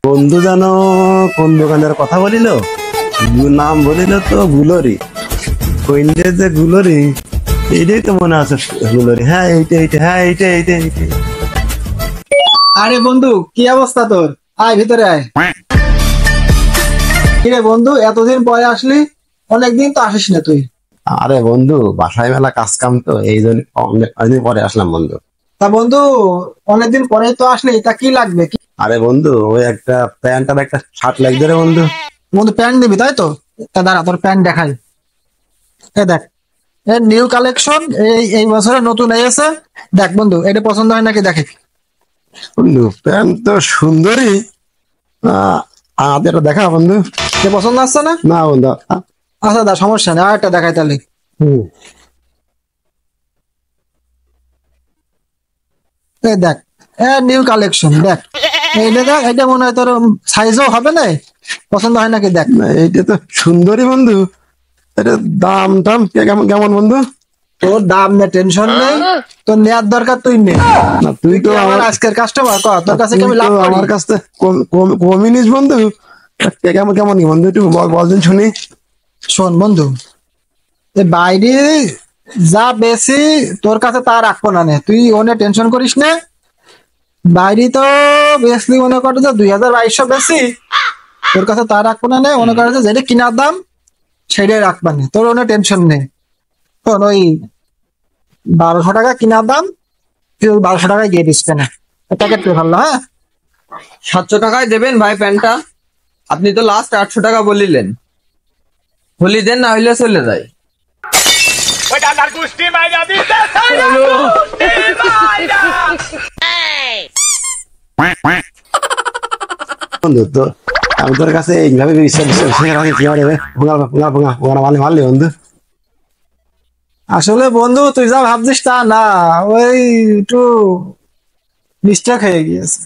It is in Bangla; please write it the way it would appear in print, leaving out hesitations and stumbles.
বন্ধু জানো কোন দোকানের কথা বলিল? নাম বলিল তো গুলোরি। কইলে যে গুলোরি, এইটাই তো মনে আছে। গুলোরি, হ্যাঁ এইটা এইটা, হ্যাঁ এইটা এইটা এইটা। আরে বন্ধু, কি অবস্থা তোর? আয় ভিতরে আয়। কিরে বন্ধু, এতদিন পরে আসলি? অনেকদিন তো আসিস না তুই। আরে বন্ধু, বাসায় মেলা কাজ কাম, তো এই জন্য অনেকদিন পরে আসলাম বন্ধু। তা বন্ধু, অনেকদিন পরে তো আসলি, তা কি লাগবে? আরে বন্ধু, ওই একটা প্যান্ট আর একটা শার্ট লাগবে রে বন্ধু। বন্ধু প্যান্ট নিবি তাই তো? তা দাঁড়া, তোর প্যান্ট দেখাই। এ দেখ, নিউ কালেকশন, এই এই বছরে নতুন এসেছে। দেখ বন্ধু, এটা পছন্দ হয় নাকি দেখে। বন্ধু প্যান্ট তো সুন্দরী। আমাদের এটা দেখা বন্ধু। যে পছন্দ আসছে না? না বন্ধু। আচ্ছা দা, সমস্যা নেই, আর একটা দেখাই তাহলে। হুম। এই দেখ, নিউ কালেকশন দেখ। এইটা দেখ, এটা মনে হয় তোর সাইজও হবে না। পছন্দ হয় নাকি দেখ। না, এইটা তো সুন্দরী বন্ধু। এটা দাম টাম কেমন কেমন বন্ধু? তোর দাম নিয়ে টেনশন নেই, তোর নেয়ার দরকার তুই নে। না তুই তুই তো কি আমার আমার আজকের কাস্টমার? ক, তোর কাছে কি তুই আমি তো লাভ করি? আমার কাছ থেকে কমই নিস বন্ধু। কেমন কেমন কি বন্ধু, একটু বলদিন শুনি। শোন বন্ধু, এই বাইরে যা বেশি তোর কাছে তা রাখবো না নে, তুই ওনে টেনশন করিস না। বাইরে তো বেশি মনে কর যে 2200 বেশি, তোর কাছে তা রাখবো না নে, মনে কর যে যেটা কিনার দাম সেটাই রাখবা নে, তোর ওনে টেনশন নেই। শোন, ওই 1200 টাকা কিনার দাম, তুই ওই 1200 টাকায় গিয়ে দিস না। প্যাকেট করে ফেললো, হ্যাঁ। 700 টাকায় দেবেন ভাই প্যান্টটা? আপনি তো লাস্ট 800 টাকা বলিলেন। হলি দেন, না হইলে চলে যায়। বন্ধু তো আমি তোর কাছে এইভাবে বিশ্বাস বিশ্বাস রাখি, কি হবে ভুঙা ভুঙা ভুঙা ভুঙা মারলে মারলি বন্ধু। আসলে বন্ধু, তুই যা ভাবছিস তা না, ওই একটু মিস্টেক হয়ে গিয়েছে।